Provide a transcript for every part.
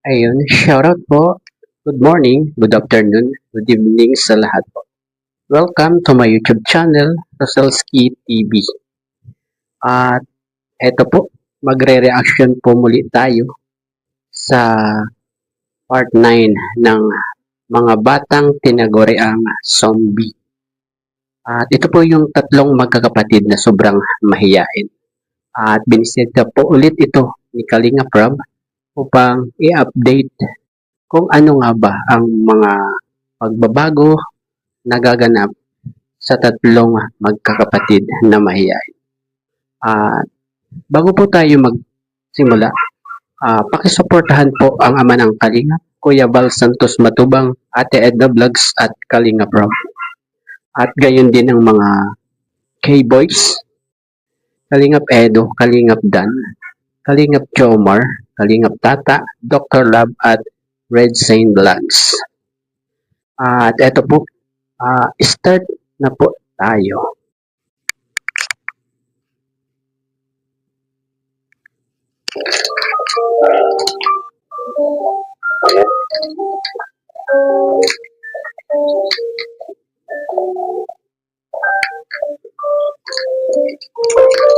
Ayun, shoutout po. Good morning, good afternoon, good evening sa lahat po. Welcome to my YouTube channel, Roselski TV. At eto po, magre-reaction po muli tayo sa part 9 ng mga batang tinaguriang zombie. At ito po yung tatlong magkakapatid na sobrang mahiyain. At binisita po ulit ito ni Kalinga Prab upang i-update kung ano nga ba ang mga pagbabago nagaganap sa tatlong magkakapatid na mahiyain. At bago po tayo magsimula, pakisuportahan po ang ama ng Kalinga, Kuya Val Santos Matubang, Ate Edna Vlogs at Kalinga Pro. At gayon din ang mga K-Boys, Kalingap Edo, Kalingap Dan, Kalingap Jomar, Kalingap Tata, Dr. Lab at Red Saint Vlogs. At eto po, start na po tayo.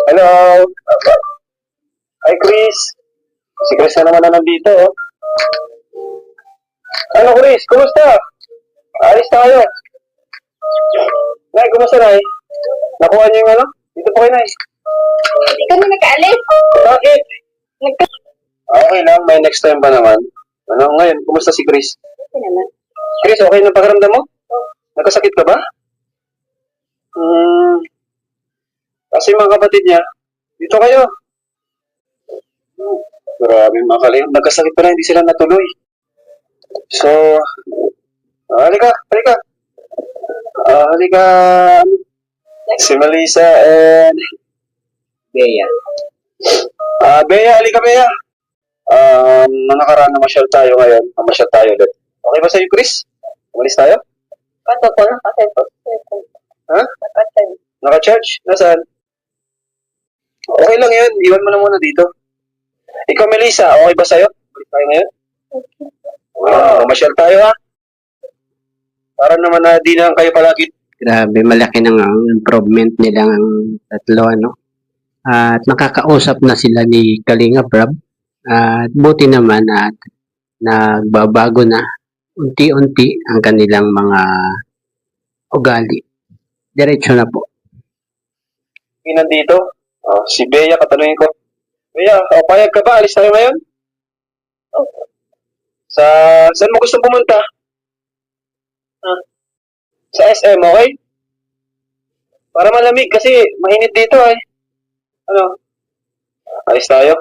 Hello! Hi, Chris! Si Chris na naman na nandito, oh. Ano, Chris? Kumusta? Alis tayo. Nay, kumusta, Nay? Nakuha niyo yung ano? Dito po kayo, Nay. Hindi kami nag-aalis. Bakit? Nag- Okay lang, may next time pa naman. Ano, ngayon, kumusta si Chris? Kasi naman. Chris, okay na pakiramdam mo? Nagkasakit ka ba? Kasi mga kapatid niya, dito kayo. Grabe mga kalihim, nagkasakit pa na, hindi sila natuloy. So, halika. Halika. Si Melissa and Bea. Bea, halika Bea. Nakaraan na masyal tayo ngayon. Masyal tayo ulit. Okay ba sa'yo, Chris? Umalis tayo? Kato ko na kasi po. Ha? Nakatay. Naka-charge? Nasaan? Okay lang yun. Iwan mo na muna dito. Ikaw, Melissa, okay ba sa'yo? Umalis tayo ngayon? Masyal tayo ha. Para naman na di na kayo palagi. Grabe, malaki na nga ang improvement nilang tatlo, ano? At nakakausap na sila ni Kalinga Prab. At buti naman at nagbabago na unti-unti ang kanilang mga ugali. Diretso na po. Nandito. Si Bea, katanungin ko. Bea, payag ka ba? Alis tayo ngayon? Saan mo gusto pumunta? Sa SM, okay? Para malamig kasi mainit dito ay. Ano? Alis tayo.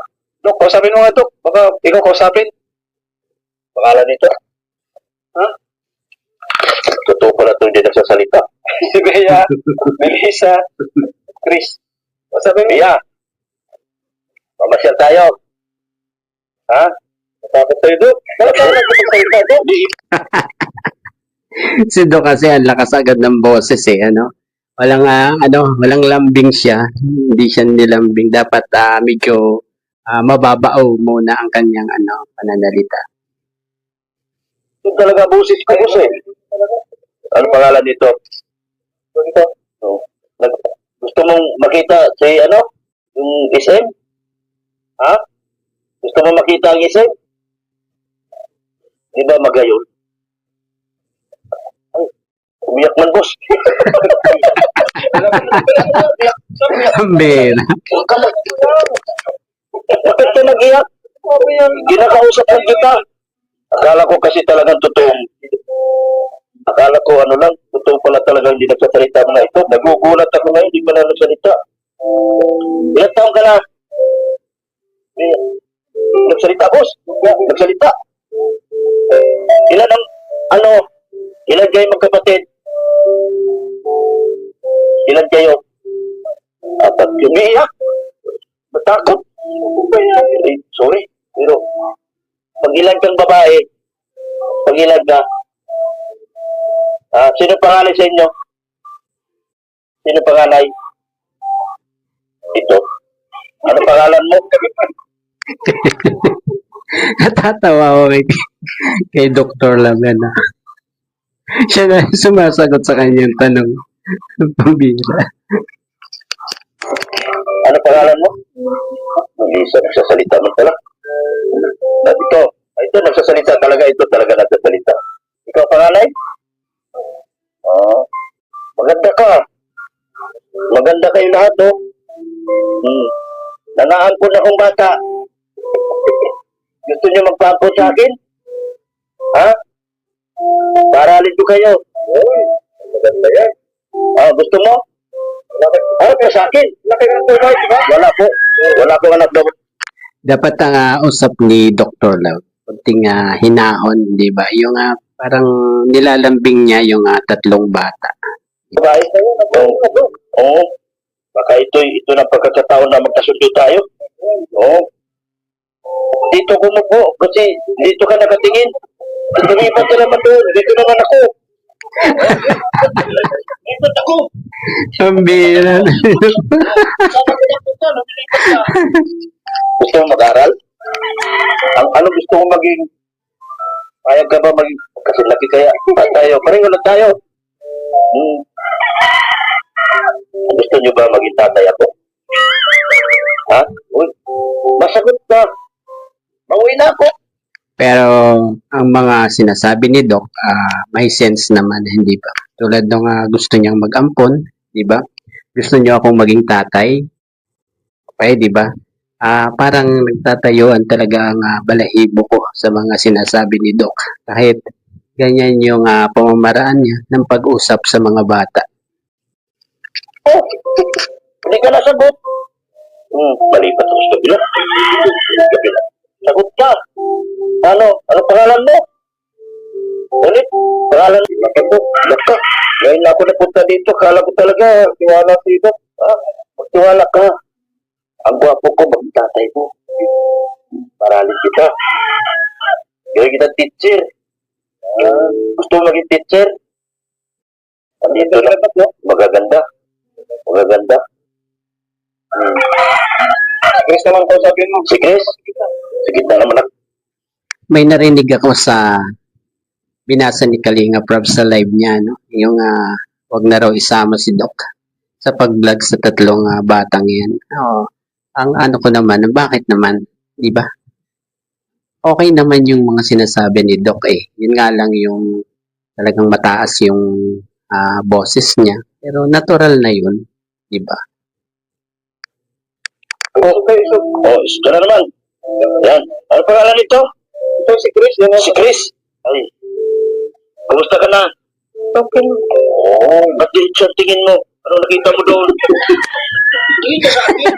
Dok, kausapin mo nga, Dok. Baka ikaw kausapin. Bakalan nito. Ha? Totoo pala ito, hindi nagsasalita. Si Bea, Melissa, Chris. Kausapin mo. Bea, mamasyal tayo. Ha? Matakot tayo, Dok. Bakit tayo nagsasalita, Dok? Si Do kasi ang lakas agad ng boses ano. Walang lambing siya. Hindi siya nilambing. Dapat medyo mababao muna ang kanyang pananalita. Ito talaga busis ko, boss eh. Ano pangalan nito? Ito. Gusto mong makita si yung SM? Ha? Gusto mong makita ang SM? Di ba magayon? Ay, umiyak man, boss. Ambera. Bakit ka nag-iyak? Ginakausap lang kita. Akala ko kasi talagang totoong. Akala ko totoo pala talagang hindi nagsasalita mga ito. Nagugulat ako ngayon, hindi pala nagsalita. Ilang taong ka na? Nagsalita, boss. Nagsalita. Ilan kayo magkapatid? Ilan kayo? Apat. Umiiyak. Matakot. Sorry. Pero, pag ilan kang babae, pag ilan ka, sino pangalan sa inyo? Sino pangalan? Ito. Ano pangalan mo? Natatawa ako kay Dr. Lagan na. Siya na sumasagot sa kanyang tanong. Pambira. Ano pangalan mo? Lisa, nagsasalita mo pala. Ito, nagsasalita talaga. Ito talaga nagsasalita. Ikaw pangalan? Oo. Maganda ka. Maganda kayo lahat, oh. Nanaampun akong bata. Gusto niyo magpaampun sa akin? Ha? Paralin ko kayo. Uy, maganda yan. Gusto mo? Ano sa akin? Wala po. Wala po anak daw. Dapat ang usap ni Dr. Love, kunting hinahon, di ba? Yung parang nilalambing niya yung tatlong bata. Babae kayo, Oo. Baka ito na pagkakataon na magkasundo tayo. Oo. Dito ko mo po, kasi dito ka nakatingin. Lumipat ka naman doon. Dito naman ako. Lipat ako. Pambira. Sana ko napunta, lumilipat ka. Gusto mo mag-aral? Ano gusto mo maging? Payag ka ba maging? Kasi laki kaya. Pareho lang tayo. Gusto nyo ba maging tatay ako? Ha? Uy, masagot ka. Mauwi na ako. Pero ang mga sinasabi ni Doc, may sense naman, hindi ba? Tulad nung gusto niyang mag-ampon, di ba? Gusto niyo akong maging tatay. Okay, di ba? Parang nagtatayuan talaga ang balahibo ko sa mga sinasabi ni Doc. Kahit ganyan yung pamamaraan niya ng pag-usap sa mga bata. Oh, hindi ka nasagot. Malipat ako sa kabila. Kabila. Sagot ka. Ano pangalan mo? Ulit, pangalan mo. Baka, ngayon na ako napunta dito. Kala ko talaga, tiwala dito. Magtiwala ka. Ang gwapo ko, magtatay mo. Paralit kita. Gawin kita teacher. Gusto mo maging teacher? Dito na, magaganda. Magaganda. Si Chris naman ko sabihin mo. Si Chris? Sige na naman ako. May narinig ako sa binasa ni Kalinga Prab sa live niya, no? Yung wag na raw isama si Doc sa pag-vlog sa tatlong batang yan. Ang ano ko naman, bakit naman, di ba? Okay naman yung mga sinasabi ni Doc eh. Yun nga lang yung talagang mataas yung boses niya. Pero natural na yun, di ba? Ito na naman. Yan. Ano pangalan nito? Ito si Chris. Si Chris? Ay. Kumusta ka na? Okay. Ba't di siya tingin mo? Ano nakita mo doon? Tingin ka sa akin.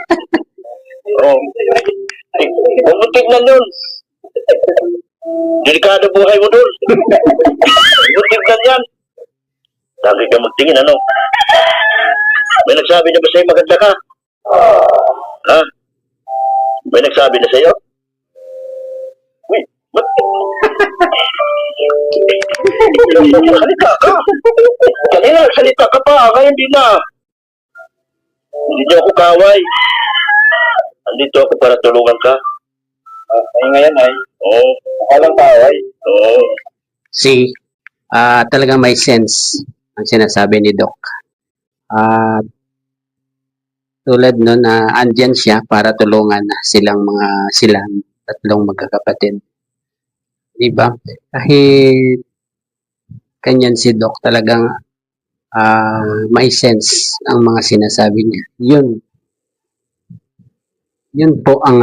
Huwag mo tignan yun. Delikado buhay mo doon. Huwag mo tignan yan. Lagi ka magtingin, ano? May nagsabi na ba sa'yo maganda ka? Ha? May nagsabi na sa'yo? Uy, ba't? Salita ka. Kanina, salita ka pa. Kaya hindi na. Hindi niyo ako kaway. Andito ako para tulungan ka. Ay ngayon ay. Oo. Walang kaway. Oo. See, talagang may sense ang sinasabi ni Doc. Tulad nun andyan siya para tulungan silang tatlong magkakapatid. Diba? Kahit kanyan si Doc talagang may sense ang mga sinasabi niya. Yun po ang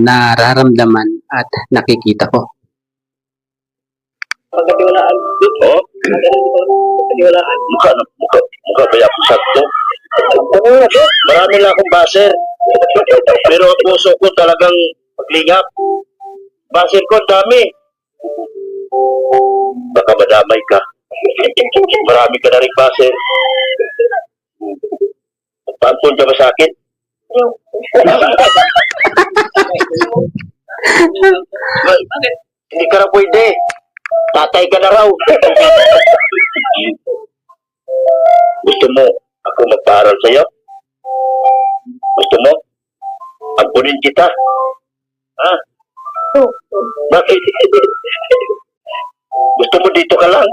nararamdaman at nakikita ko. Pagkatiwalaan. Oo. Pagkatiwalaan. Mukha ba ako sakto? Marami lang akong baser. Pero ang puso ko talagang maglingap. Baser ko, dami. Baka madamay ka. Marami ka na rin baser. Magpaampun ka ba sa akin? Bakit? Hindi ka na pwede. Tatay ka na raw. Gusto mo ako magpaaral sa'yo? Gusto mo? Ampunin kita. Ha? Bakit? Gusto mo dito ka lang?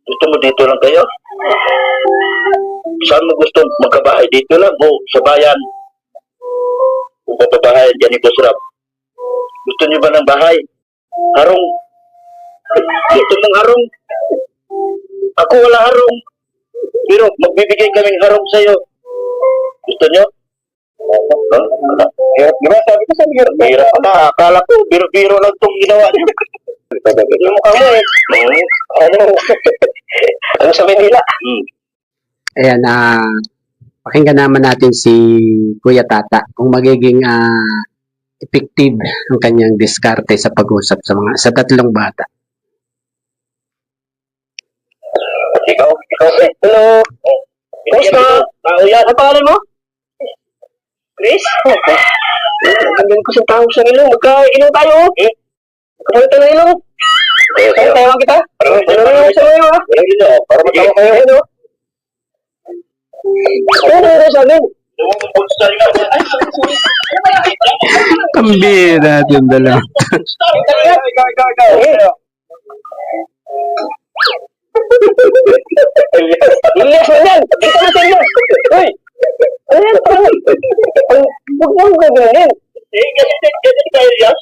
Gusto mo dito lang kayo? Saan mo gusto magkabahay? Dito lang o sa bayan? Kung papabahay, yan ito sarap. Gusto niyo ba ng bahay? Harong? Gusto mong harong? Ako wala harong. Pero magbibigay kaming harong sa'yo. Gusto niyo? Wala. Hirap, di ba? Sabi ko sa hirap. Hirap na. Akala ko, biro-biro lang itong ginawa niyo. Yung mukha mo eh. Ano? Ano sa Manila? Ayan, pakinggan naman natin si Kuya Tata kung magiging effective ang kanyang diskarte sa pag-usap sa tatlong bata. Ikaw eh. Hello. Kumusta? Tao yan. Ang pangalan mo? Chris? Ang ganda ko sa tao sa ilong. Magka-ilong tayo. Magkapalitan ng ilong. Kaya tayo kita. Ano sa iyo ha? Para matawa kayo. Ano? Ano sa amin? Kambira yung dalawa. Ikaw. Ilyas mo yan! Dito na sa Ilyas! Uy! Ano yan? Huwag mo gagawin. Kasi tayo Ilyas?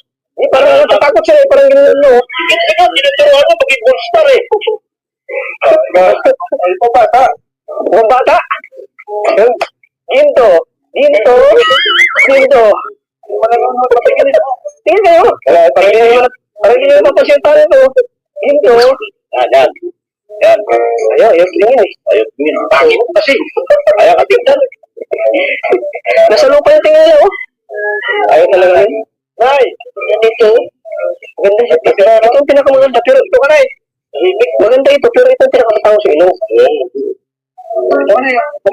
Parang natatakot sila eh. Parang gano'n no? Ikaw, tinuturuan mo maging bullstar eh. Ang bata. Ang bata? Ginto. Ginto. Ginto. Tingin kayo. Parang hindi nyo mapasyenta ito. Ginto. Yan. Yan. Ayaw tingin eh. Ayaw tingin. Bakit kasi? Ayaw ka tingnan. Nasa lupa yung tingin niya oh. Ayaw talaga rin. Nay, ganito. Maganda siya. Ito yung pinakamaganda. Pero ito ka na eh. Maganda ito. Pero ito yung pinakamatao sa ino. Ito ka na eh. Ito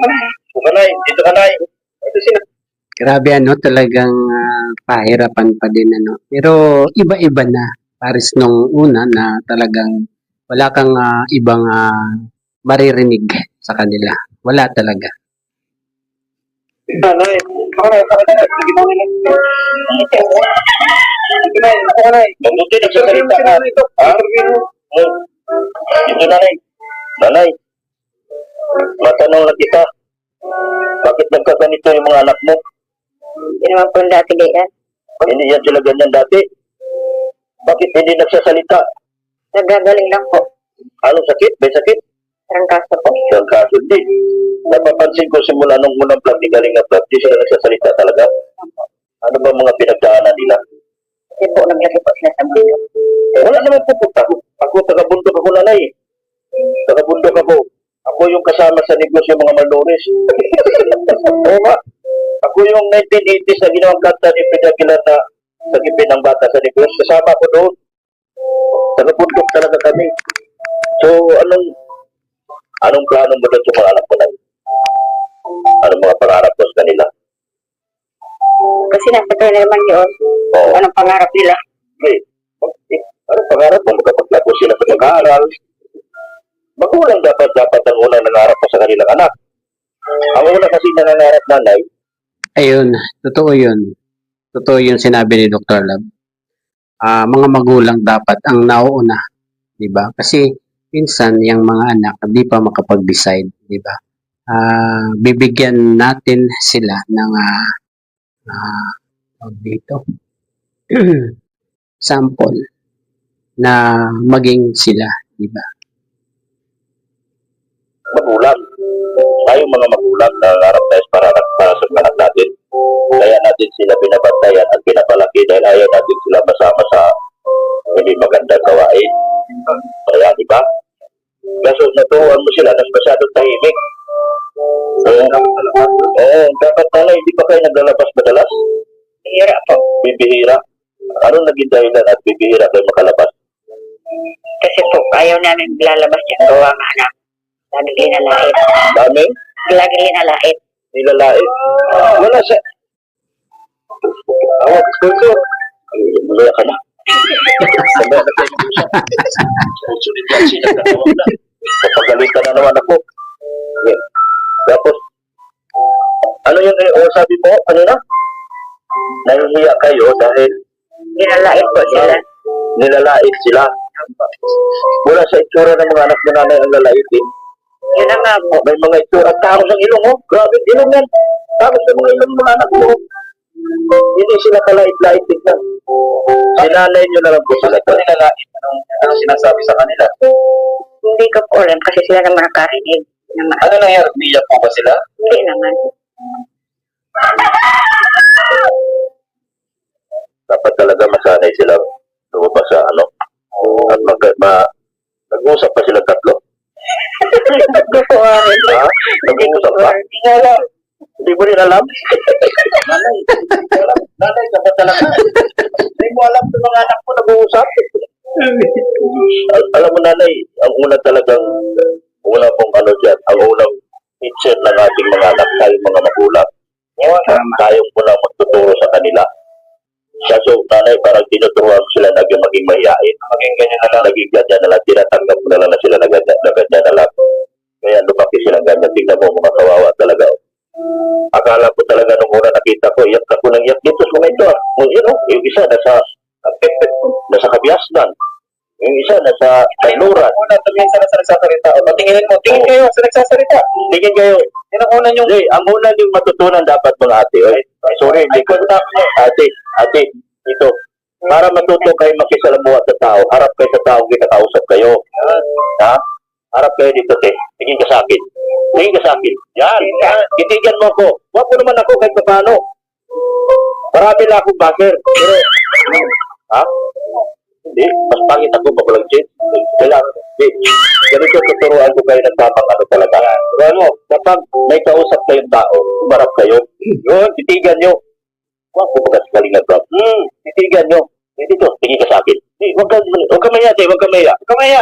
ka na eh. Dito ka na eh. Ito sila. Grabe talagang pahirapan pa din Pero iba-iba na. Paris nung una na talagang wala kang ibang maririnig sa kanila. Wala talaga. Nanay, ako na. Mabuti nagsasalita ka. Ha? Ito nanay. Nanay, matanong lang kita. Bakit nagkaganito yung mga anak mo? Hindi naman po dati ganyan. Hindi yan sila ganyan dati. Bakit hindi nagsasalita? Nagagaling lang po. Anong sakit? May sakit? Trangkaso po. Yung kaso di. Napapansin ko simula nung unang vlog, di galing na vlog, di sila nagsasalita talaga. Ano ba mga pinagdaanan nila? Kasi po naglaki po sila sa mundo. Wala naman pupunta. Ako taga-bundok ako nanay. Taga-bundok ako. Ako yung kasama sa negosyo ng mga Malores. Oo nga. Ako yung 1980s na ginawang kanta ni Pedro Aguilar na sagipin ng bata sa negosyo. Kasama ko doon. Taga-bundok talaga kami. So, anong plano mo doon sa mga anak mo na? Anong mga pangarap mo sa kanila? Kasi nasa kanila naman yun. Oo. Anong pangarap nila? Okay. Anong pangarap mo? Magkapaglago sila sa pag-aaral. Magulang dapat ang unang nangarap mo sa kanilang anak. Ang una kasi nangangarap nanay, Ayun, totoo yun. Totoo yun sinabi ni Dr. Lab. Mga magulang dapat ang nauuna, di ba? Kasi minsan yung mga anak hindi pa makapag-decide, di ba? Bibigyan natin sila ng tawag dito sample na maging sila, di ba? magulang. Tayong mga magulang nangangarap tayo para sa mga anak natin. Kaya natin sila binabantayan at pinapalaki dahil ayaw natin sila masama sa hindi magandang gawain. Kaya, di ba? Kaso naturuan mo sila ng masyadong tahimik. Dapat pala hindi pa kayo naglalabas madalas. Hira po. Bibihira. Anong naging dahilan at bibihira kayo makalabas? Kasi po, ayaw namin lalabas yung gawa nga na. Lagi linalait. Dami? Lagi linalait. Nilalait. Wala siya. Awag, sponsor. Malaya ka na. Sabi na kayo mag-usap. Sunod yan sila na naman na. Papagalitan na naman ako. Okay. Tapos, ano yung sabi mo? Ano na? Nahihiya kayo dahil Ginalait po sila. Nilalait sila. Wala sa itsura ng mga anak mo nanay ang lalaitin. Yun na nga po. May mga itsura. Tangos ang ilong, oh. Grabe, ilong yan. Tangos ang mga ilong ng mga anak mo. Hindi sila kalait-lait tignan. Sinanay nyo na lang po sila. Bakit nilalait? Anong sinasabi sa kanila? Hindi ko po alam kasi sila naman nakarinig. Ano nangyari? Umiyak po ba sila? Hindi naman. Dapat talaga masanay sila lumabas sa ano. At nag-uusap pa sila tatlo. Tatlo po amin. Ha? Nag-uusap pa? Hindi nga alam. Hindi mo rin alam? Nanay, nanay, dapat talaga. Hindi mo alam sa mga anak mo nag-uusap. Alam mo nanay, ang una talagang, una pong ano dyan, ang unang teacher ng ating mga anak, tayong mga magulang. Tayong muna magtuturo sa kanila. Kaso nanay, parang tinuturuan ko sila naging maging mahihain. Maging ganyan na lang, naging ganyan na lang, tinatanggap mo na lang na sila na ganyan na lang. Kaya lumaki silang ganyan, tingnan mo mga kawawa talaga. Akala ko talaga nung una nakita ko, iyak ako ng iyak dito sa ito. Yung isa nasa Kabiasnan. Yung isa nasa Kanluran. Una, tumingin sa nagsasalita. O, tingin kayo sa nagsasalita. Tingin kayo. Yan ang una yung... ang una yung matutunan dapat mga ate. Sorry, hindi ko ate, ito. Para matuto kayo makisalamuha sa tao, harap kayo sa tao, kinakausap kayo. Ha? Harap kayo dito, te. Tingin ka sa akin. Tingin ka sa akin. Yan. Titigan mo ako. Huwag mo naman ako kahit paano. Marami na akong backer. Pero, ha? Hindi. Mas pangit ako magulang jeans. Kailangan. Hindi. Ganito tuturuan ko kayo ng tamang ano talaga. Pero ano, kapag may kausap kayong tao, umarap kayo. Yun, titigan nyo. Huwag ko bagas galingan ko. Titigan nyo. Dito, tingin ka sa akin. Huwag ka maya, te. Huwag ka maya.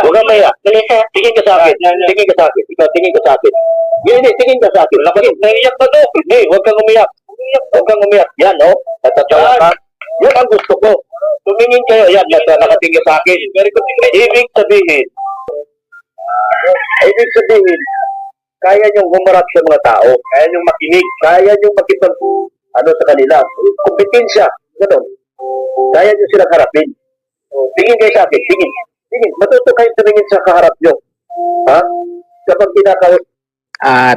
Huwag ka maya. Tingin ka sa akin. Tingin ka sa akin. Ikaw, tingin ka sa akin. Hindi, tingin ka sa akin. Naiiyak ba to? Hindi, huwag kang umiyak. Huwag kang umiyak. Yan, oh. Natatawa ka. Yan ang gusto ko. Tumingin kayo. Yan, nakatingin sa akin. Ibig sabihin, kaya niyong humarap sa mga tao. Kaya niyong makinig. Kaya niyong makipag, sa kanila. Kompetensya. Ganon. Kaya nyo silang harapin. Tingin kayo sa akin. Tingin. Matuto kayo tumingin sa kaharap nyo. Ha? Kapag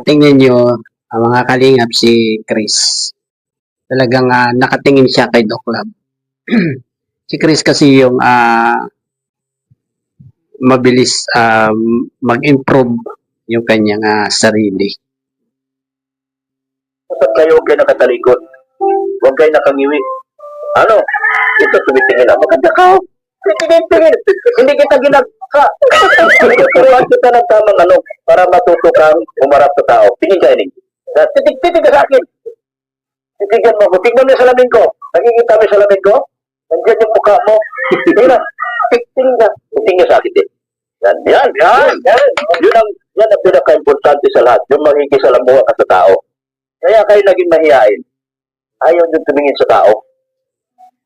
Tingnan nyo, mga kalingap, si Chris. Talagang nakatingin siya kay Doc Lab. Si Chris kasi yung mabilis mag-improve yung kanyang sarili. Kapag kayo huwag kayo nakatalikod, huwag kayo nakangiwi. Ano? Ito, tumitingin lang. Maganda ka. Tingin. Hindi kita ginagka. Turuan kita ng tamang para matuto kang umarap sa tao. Tingin ka, Ining. Titig ka sa akin. Titigan mo ako. Tingnan mo yung salamin ko. Nakikita mo yung salamin ko? Nandiyan yung mukha mo. Tingin na. Tingin ka. Tingin ka sa akin, din. Yan. Yan ang pinaka-importante sa lahat. Yung makikisalamuha ka sa tao. Kaya kayo naging mahihain. Ayaw nyo tumingin sa tao.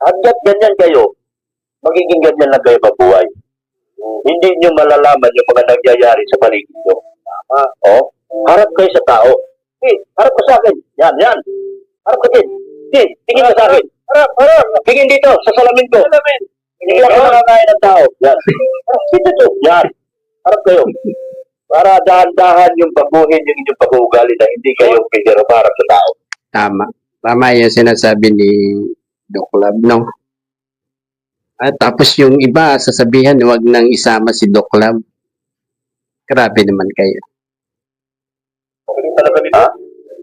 Hanggat ganyan kayo, magiging ganyan lang kayo mabuhay. Hindi nyo malalaman yung mga nagyayari sa paligid nyo. Harap kayo sa tao. Harap ka sa akin. Yan. Harap ka din. Tingin ka sa akin. Harap. Tingin dito, sa salamin ko. Hindi lang ka nakakain ng tao. Yan. Dito. Yan. Harap kayo. Para dahan-dahan yung baguhin yung inyong pag-uugali na hindi kayo harap sa tao. Tama yung sinasabi ni Doc Lab, no? At tapos yung iba, sasabihan, huwag nang isama si Doc Lab. Grabe naman kayo. Okay talaga nito.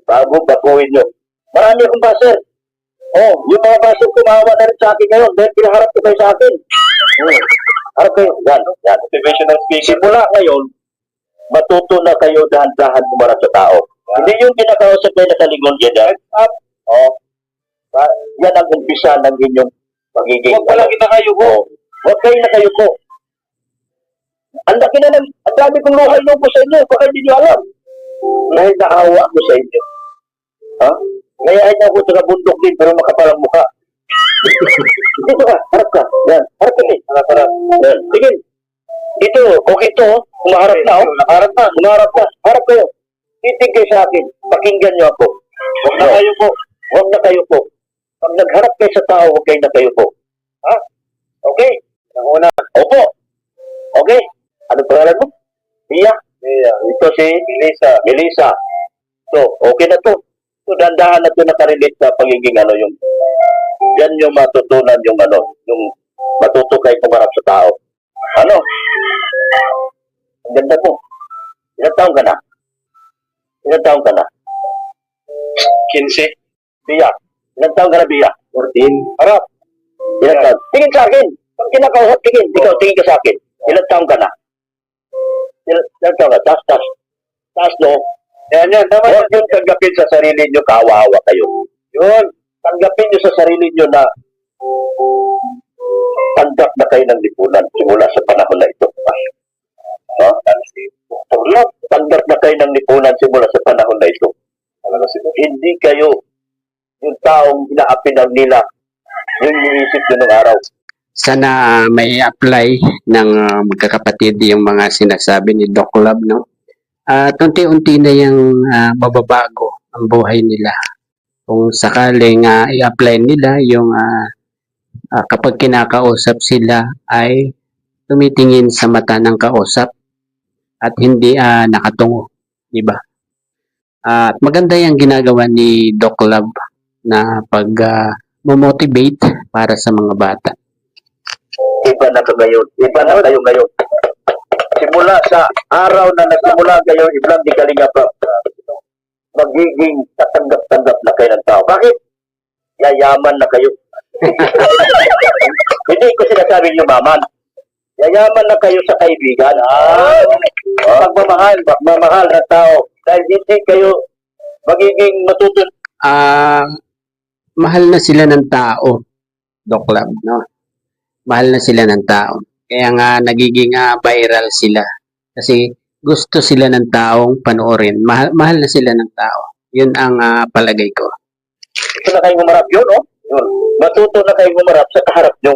Bago bakuhin nyo. Marami akong baser. Yung mga baser kumawa na rin sa akin ngayon dahil pinaharap ko kayo sa akin. Harap kayo. Yan. Motivational speaking. Simula ngayon, matuto na kayo dahan-dahan kumarap sa tao. Hindi yung kinakausap kayo na talingon dyan. Yan ang umpisa ng inyong pagiging... Huwag pala kinakayuko. Huwag kayo nakayuko. Ang dami kong luhay nung po sa inyo. Baka hindi nyo alam. Dahil nakahawa ko sa inyo. Ha? Ngayon niya ako sa bundok din pero makapalang mukha. Dito ka. Harap ka. Yan. Harap ka din. Harap. Yan. Sige. Ito. Okay ito. Umaharap na. Umaharap ka. Harap kayo. Titig kayo sa akin. Pakinggan nyo ako. Huwag na kayo po. Pag nagharap kayo sa tao, huwag kayo na kayo po. Ha? Okay. Ang una. Opo. Okay. Ano pangalan mo? Mia. Ito si Melissa. So, okay na to. So, dandahan na to nakarelate sa pagiging yung yan yung matutunan yung yung matuto kayo pumarap sa tao. Ano? Ang ganda mo. Ilang taon ka na? Ilang taon ka na? 15. Biya. Ilang taon ka na, Biya? 14. Harap. Ilang taon? Tingin sa akin. Pag kinakausap, tingin. Ikaw, tingin ka sa akin. Ilang taon ka na? Ilang taon ka? Taas, no? Yan. Huwag yung tanggapin sa sarili nyo, kawawa kayo. Yun. Tanggapin nyo sa sarili nyo na tanggap na kayo ng lipunan simula sa panahon na ito. No? Tanggap na kayo ng lipunan simula sa panahon na ito. Hindi kayo yung taong inaapi ng nila. Yung iniisip nyo ng araw. Sana may apply ng magkakapatid yung mga sinasabi ni Doc Love, no? At unti-unti na yung mababago ang buhay nila. Kung sakaling i-apply nila yung kapag kinakausap sila ay tumitingin sa mata ng kausap at hindi nakatungo, di ba? At maganda yung ginagawa ni Doc Love na pag motivate para sa mga bata. Iba na kayo ngayon. Simula sa araw na nagsimula kayo, iblang di Kalinga Prab, magiging katanggap-tanggap na kayo ng tao. Bakit? Yayaman na kayo. Hindi ko sinasabing yumaman. Yayaman na kayo sa kaibigan. Magmamahal na tao. Dahil hindi kayo magiging matutun. Mahal na sila ng tao, Doc Love, no? Mahal na sila ng tao. Kaya nga nagiging viral sila. Kasi gusto sila ng taong panoorin. Mahal na sila ng tao. Yun ang palagay ko. Matuto na kayong umarap yun, no? Yun. Matuto na kayong umarap sa kaharap nyo.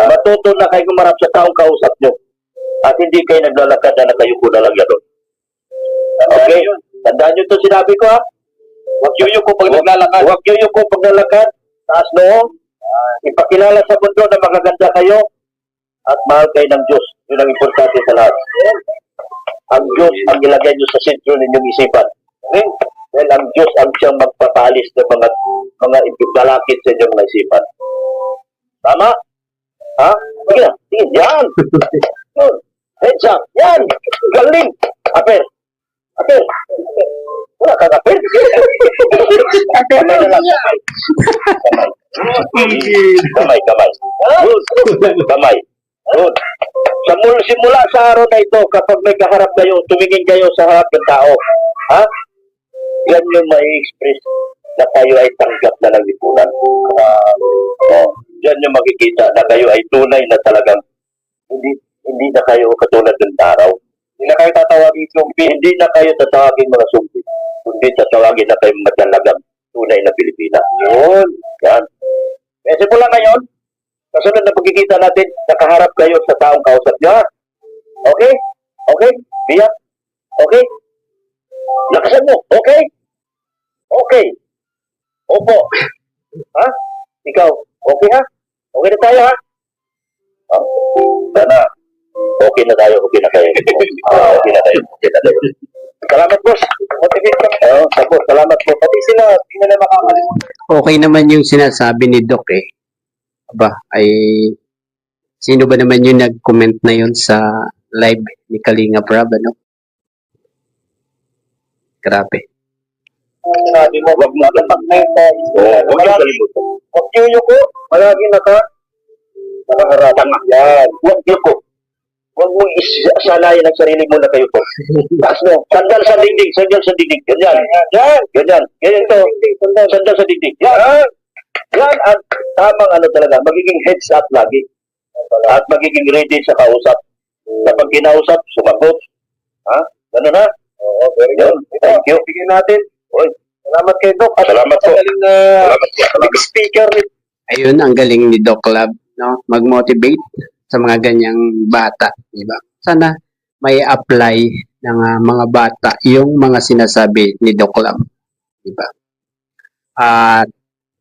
Matuto na kayong umarap sa taong kausap nyo. At hindi kayo naglalakad na nakayuko na lang yan. Okay? Tandaan nyo ito sinabi ko, ha? Huwag yuyuko pag naglalakad. Huwag yuyuko pag naglalakad. Taas noo. Ipakilala sa mundo na magaganda kayo. At mahal kayo ng Diyos. Yun ang importante sa lahat. Ang Diyos ang ilagay nyo sa sentro ninyong isipan. Okay? Dahil ang Diyos ang siyang magpapalis ng mga balakid sa inyong mga isipan. Tama? Ha? Sige na. Sige. Yan. Yun. Heads up. Yan. Galing. Aper. Wala kang aper. Kamay na lang. Kamay. Kamay. Good. Simula sa araw na ito, kapag may kaharap kayo, tumingin kayo sa harap ng tao. Ha? Yan yung mai-express na kayo ay tanggap na ng lipunan. Yan yung makikita na kayo ay tunay na talagang hindi na kayo katulad ng araw. Hindi na kayo tatawagin sumpi. Hindi na kayo tatawagin mga sumpi. Kundi tatawagin na kayo matalagang tunay na Pilipina. Yun. Yan. Kaya simula ngayon, kasunod na pagkikita natin, nakaharap kayo sa taong kausap niya. Okay? Okay? Biya? Okay? Lakasan mo. Okay? Okay. Opo. Ha? Ikaw? Okay ha? Okay na tayo ha? Sana. Okay na tayo. Okay na tayo. Okay na tayo. Salamat boss. Motivate kami. Salamat po. Pati sila, hindi na makakalimutan. Okay naman yung sinasabi ni Doc eh. Aba, ay sino ba naman yung nag-comment na yun sa live ni Kalinga Prab, ano? Grabe. Sinabi mo, wag mo kapag-night na huwag yung kalimutan. Huwag yung yuko, malagi nakaharap. Yan, huwag yuko. Huwag mo isalayan ang sarili mo na kayo po. Taas mo, sandal sa dingding. Ganyan. Ganyan ito. Sandal sa dingding. Yan ang tamang talaga, magiging heads up lagi. At magiging ready sa kausap. Kapag kinausap, sumagot. Ha? Ganun ha? Oo, very good. Thank you. Bigyan natin. Oy, salamat kay Doc. Salamat po. Salamat po. Speaker. Ayun, ang galing ni Doc Love, no? Mag-motivate sa mga ganyang bata, di ba? Sana may apply ng mga bata yung mga sinasabi ni Doc Love, di ba? At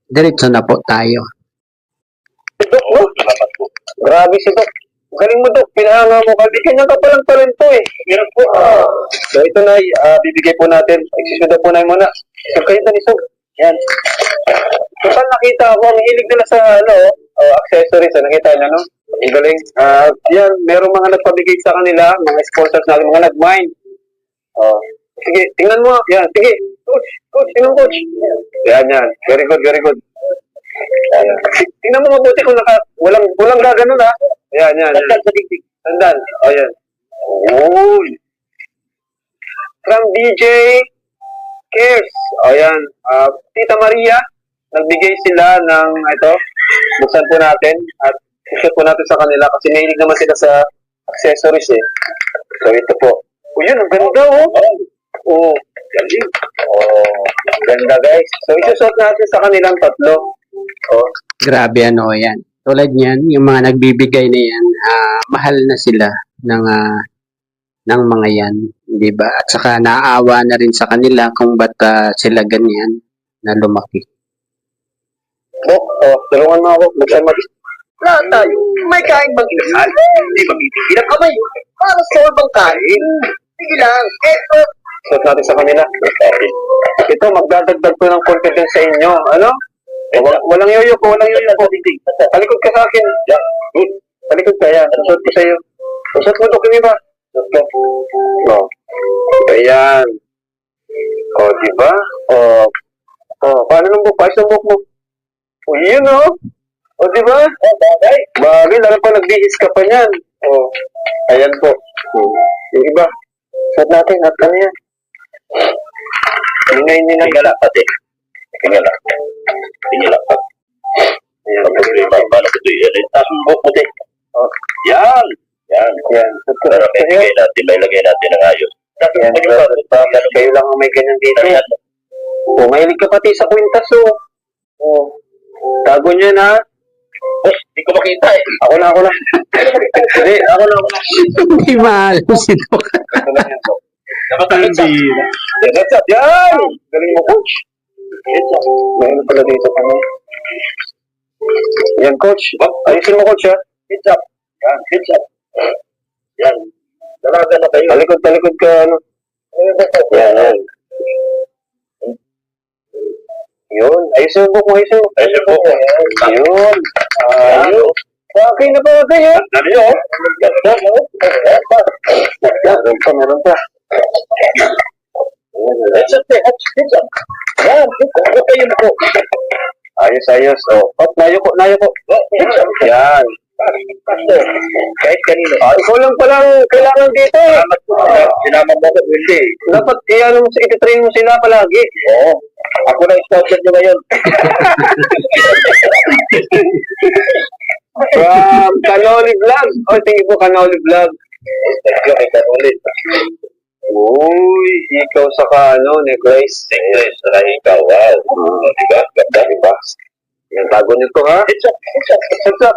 diretso na po tayo. Dok, no? Grabe si Dok. Galing mo, Dok. Pinahanga mo. Ganyan ka palang talento eh. Meron po. So ito na, bibigay po natin. Exisuda po na muna. So kayo na ni Sob. Yan. So saan nakita ako, ang hilig nila sa accessories. Nakita niyo, no? Ang galing. Yan, merong mga nagpabigay sa kanila, mga sponsors natin, mga nag-mine. Sige, tingnan mo. Yan, sige. Coach, tingnan mo, coach. Yan. Very good, very good. Ayan. Tingnan mo mabuti kung walang gaganon ha. Yan. Tandaan sa dingding. Tandaan. O yan. Uy. From DJ Cares. O yan. Tita Maria, nagbigay sila ng ito. Buksan po natin at i-shoot po natin sa kanila kasi mahilig naman sila sa accessories eh. So ito po. O yun, ang ganda oh. Oh, galing. Oh, ganda guys. So isusot natin sa kanilang tatlo. Oh. Grabe yan. Tulad niyan, yung mga nagbibigay na yan, mahal na sila ng mga yan, di ba? At saka naaawa na rin sa kanila kung ba't sila ganyan na lumaki. Tulungan mo ako. Lahat tayo. May kain bang inasal? Hindi ba bibigyan ang kamay? Para sa bang kain? Sige lang. Suot natin sa kanila. Ito, magdadagdag ko ng confidence sa inyo. Ano? Walang yoyo ko. Talikod ka sa akin. Talikod ka yan. Suot ko sa iyo. Suot mo ito, kami ba? Suot ko. Ayan. Diba? Paano ng buhok? Paano ng buhok mo? Yun diba? Bagay, lalo pa nagbihis ka pa niyan. Ayan po. Yung iba. Suot natin, at ano yan? Ingay nila. Kingalapat eh. Kingalapat. Ayan. Problema. Paano ito yun? Taas mo buhok mo din. Yan. Pero may lagay natin ng ayos. Yan. Kayo lang ang may ganyan dito. Mahilig ka pati sa kwintas tago niya na. Hindi ko makita eh. Ako na. Hindi, ako na. Hindi mahal si Doc. Dapat ang heads up. Yan! Galing mo, coach. Heads up. Mayroon pala dito kami. Yan, coach. Ayusin mo, coach, ha? Heads up. Yan, heads up. Yan. Dalaga na kayo. Talikod ka, ano? Yan. Yun. Ayusin mo, ayusin mo. Yun. Ayun. Okay na ba kayo? Meron pa. Heads up. Yan. Huwag kayo na po. Ayos. Nayo ko. Heads up. Yan. Kahit kanino. Ikaw lang palang kailangan dito. Sinama mo ko, hindi. Dapat ititrain mo sila palagi. Oo. Ako na i-sponsor nyo ngayon. From Canoli Vlog. Tingin po Canoli Vlog. Thank you kay Canoli. Uy, ikaw sa necklace. Necklace, saka ikaw. Wow. Diba? Ganda, diba? Yan, tago nyo to, ha? It's up.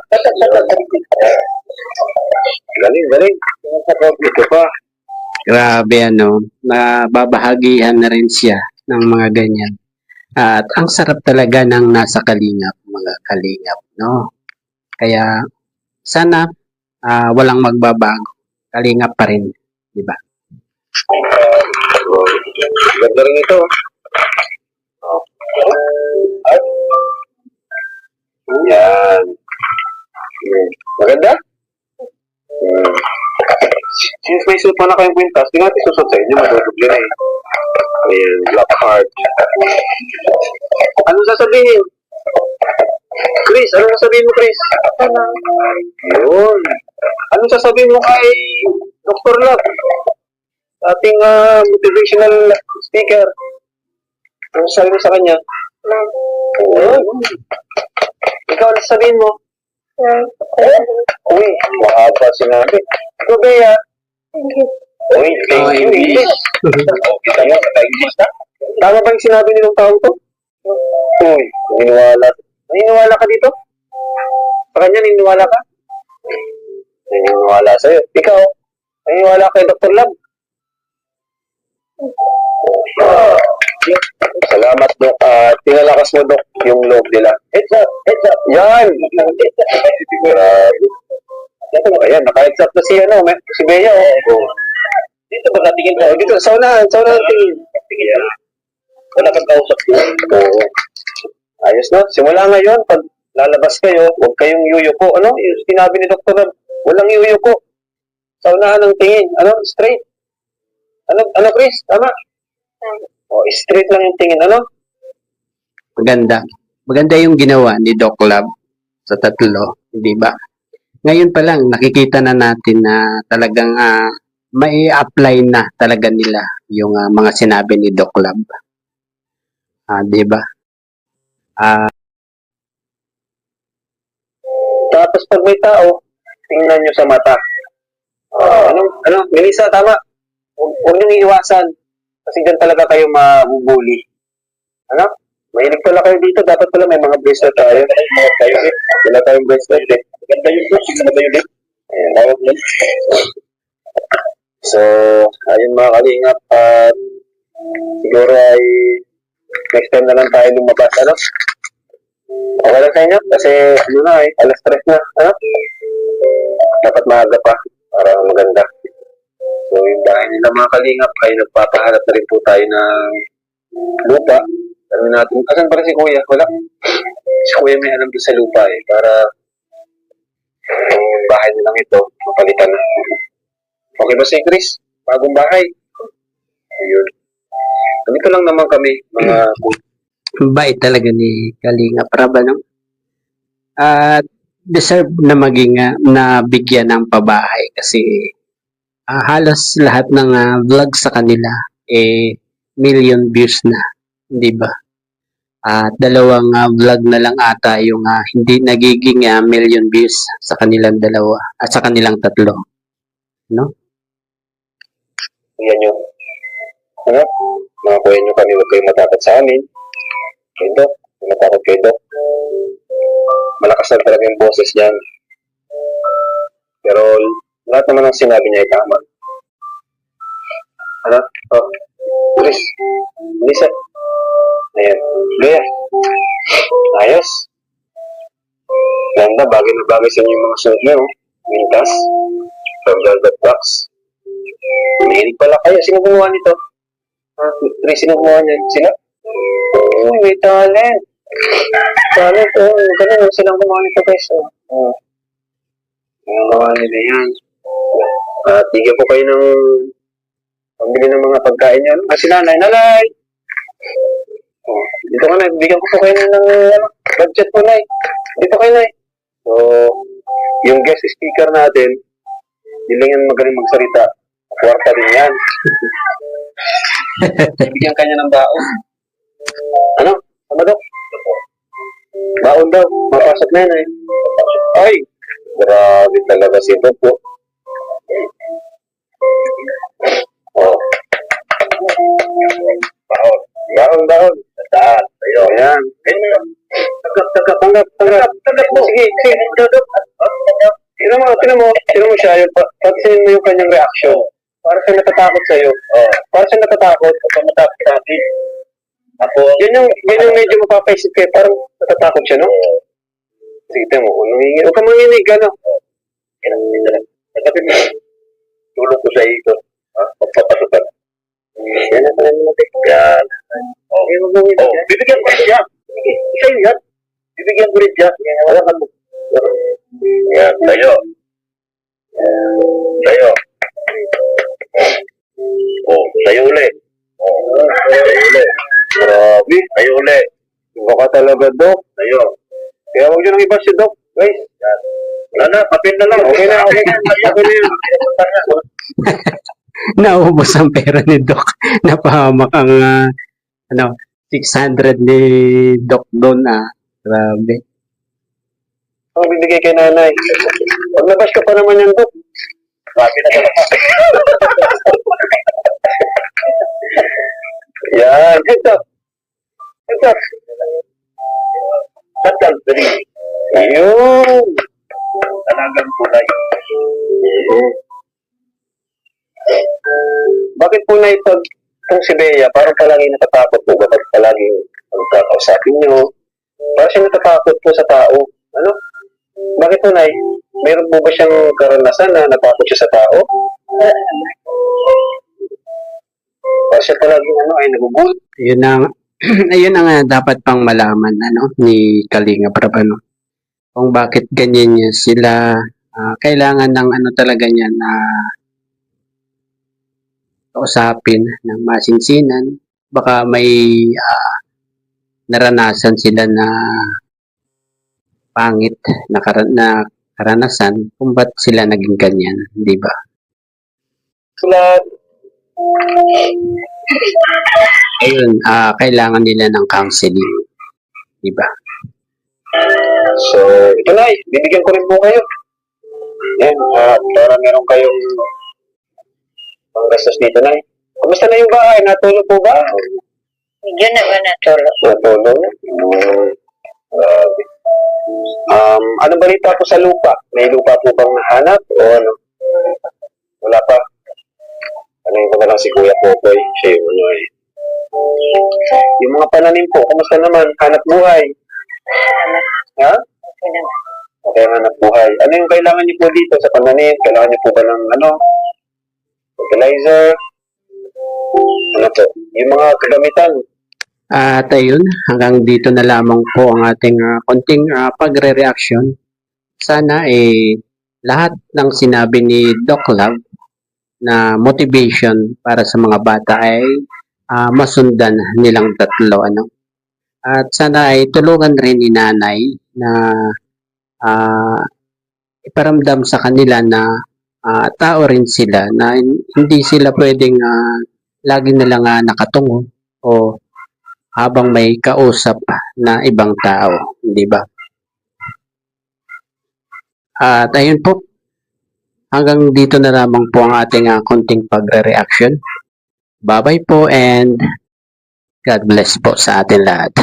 Galing. Ito pa. Grabe nababahagian na rin siya ng mga ganyan. At ang sarap talaga ng nasa kalingap, mga kalingap, no? Kaya sana walang magbabago. Kalingap pa rin, di ba? Ganda rin ito. Yan. Maganda? Since may suit na kayong kwintas, di natin susot sa inyo, maduduble na eh. Ayan, black heart. Anong sasabihin? Chris, anong sasabihin mo, Chris? Yun. Anong sasabihin mo kay Dr. Love? Ating motivational speaker. Anong sasabihin mo sa kanya? Ikaw, ano sasabihin mo? Uy, mahaba sinabi. Ikaw, Bea. Uy, thank you, English. Tama ba yung sinabi nilang tao to? Uy, naniniwala ka dito? Sa kanya, naniniwala ka? Naniniwala sa'yo. Ikaw, naniniwala kay Dr. Love? Salamat, Dok. Tinalakas mo, Dok, yung loob nila. Heads up, heads up. Yan. Grabe. Ayan, naka-heads up na si, si Bea. Oh. Dito ba katingin ko? Dito, sa unahan tingin. Wala kang kausap ko. Oo. Ayos na. Simula ngayon, pag lalabas kayo, huwag kayong yuyuko. Ano? Yung sinabi ni Dr. Rab, walang yuyuko. Sa unahan ng tingin. Ano? Straight. Ano, Chris? Tama? O, straight lang yung tingin. Ano? Maganda. Maganda yung ginawa ni Doc Lab sa tatlo, di ba? Ngayon pa lang, nakikita na natin na talagang may apply na talaga nila yung mga sinabi ni Doc Lab. Di ba? Tapos pag may tao, tingnan nyo sa mata. Melissa, tama. Huwag nyo iiwasan. Kasi dyan talaga kayo mabubuli. Ano? Mahilig pala kayo dito. Dapat pala may mga bracelet tayo. Wala tayong bracelet eh. Ganda yun po. Ganda yun eh. Ayan, tawag yun. So, ayun mga kalingap. Siguro ay next time na lang tayo lumabas. Ano? Okay lang sa inyo? Kasi ano na eh. Alas 3 na. Ano? Dapat maaga pa. Para maganda. So, yung bahay nila mga kalingap ay nagpapahanap na rin po tayo ng lupa. Alam natin, asan para si Kuya? Wala. Si Kuya may alam doon sa lupa eh. Para yung bahay nilang ito, mapalitan na. Okay ba si Chris? Bagong bahay. Ayun. Ganito lang naman kami, mga Bait talaga ni Kalinga Prab, ano? At deserve na maging nabigyan ng pabahay kasi halos lahat ng vlog sa kanila million views na, di ba? At dalawang vlog na lang ata yung hindi nagiging million views sa kanilang dalawa at sa kanilang tatlo. No? kuya nyo. Ano? Mga kuya nyo kami, huwag kayong matakot sa amin. Kayo, Dok. Matakot kayo, Dok. Malakas na talaga yung boses niyan. Pero lahat naman ng sinabi niya ay tama. Ano? Oh. Chris. Lisa. Ayan. Lea. Ayos. Ganda, bagay na bagay sa inyo yung mga suot niyo. Mintas. From Velvet Box. Mahilig pala kayo. Sino gumawa nito? Chris, sino gumawa niyan? Sila? Oo, may talent. Talent, ganun. Silang gumawa nito, guys. Yung gumawa nila yan. At bigyan po kayo ng pambili ng mga pagkain niyo. Kasi nanay. Dito ka na, bigyan ko po kayo ng budget po, Nay. Dito kayo, Nay. So, yung guest speaker natin, hindi lang yan magaling magsalita. Kwarta din yan. Bigyan kanya ng baon. Ano? Ano, Dok? Baon daw. Mapasok na yan, eh. Ay! Grabe talaga si Dok, po. Oh. Baon. Taas. Ayun. Ayan. Tanggap mo. Sige. Tinan mo siya. Pagsinin mo yung kanyang reaction. Para siya natatakot sa'yo. Para siya natatakot. Kapag natakot sa akin. Yan yung medyo mapapaisip kayo. Parang natatakot siya, no? Sige, tinan mo. Huwag ka manginig, ano? Nagkapit mo. Tulong ko sa ito. Pagpapasukan. Yan ang pala natin. Yan. Bibigyan ko rin siya. Isa yun yan. Bibigyan ko rin siya. Wala ka mo. Yan, tayo. Tayo ulit. Grabe, tayo ulit. Iba ka talaga, Dok. Tayo. Kaya huwag nyo nang iba si Dok, guys. Wala na, papel na lang. Okay na yan. Naubos ang pera ni Doc. Napahamak ang 600 ni Doc doon. Grabe. Ang bibigay kay nanay. Pag nabas ka pa naman yan, Dok. Grabe na talaga. Yan. Ito. Tatal, dali. Ayun. Talagang kulay. Bakit po na pag Itong si Bea, parang palagi natatakot po. Bakit palagi magkakausapin nyo? Parang siya natatakot po sa tao. Ano? Bakit po, Nay? Meron po ba siyang karanasan na natakot siya sa tao? Parang siya palagi ay nagugulat. Yun ang ayun ang dapat pang malaman ni Kalinga Prab kung bakit ganyan niya sila. Kailangan ng talaga niya na kausapin ng masinsinan. Baka may naranasan sila na pangit na, na karanasan kung ba't sila naging ganyan, di ba? Sulat. Ayun, kailangan nila ng counseling, di ba? So, ito na, bibigyan ko rin po kayo. Yan, para meron kayong panggastos dito na. Kumusta na yung bahay? Natulog po ba? Medyo naman natulog. Natulog? Grabe. Anong balita po sa lupa? May lupa po bang nahanap? O ano? Wala pa. Ano ko na lang si Kuya Popoy. Siya yung Yung mga pananim po, kumusta naman? Hanap buhay? Ha? Okay naman. Okay, hanap buhay. Ano yung kailangan niyo po dito sa pananim? Kailangan niyo po ba ng fertilizer? Ano po? Yung mga kagamitan. At ayun, hanggang dito na lamang po ang ating konting pagre-reaction. Sana lahat ng sinabi ni Doc Love na motivation para sa mga bata ay masundan nilang tatlo. At sana ay tulungan rin ni nanay na iparamdam sa kanila na tao rin sila, na hindi sila pwedeng lagi na lang nakatungo o habang may kausap na ibang tao, di ba? At ayun po, hanggang dito na lamang po ang ating konting pagre-reaction. Bye-bye po and God bless po sa atin lahat.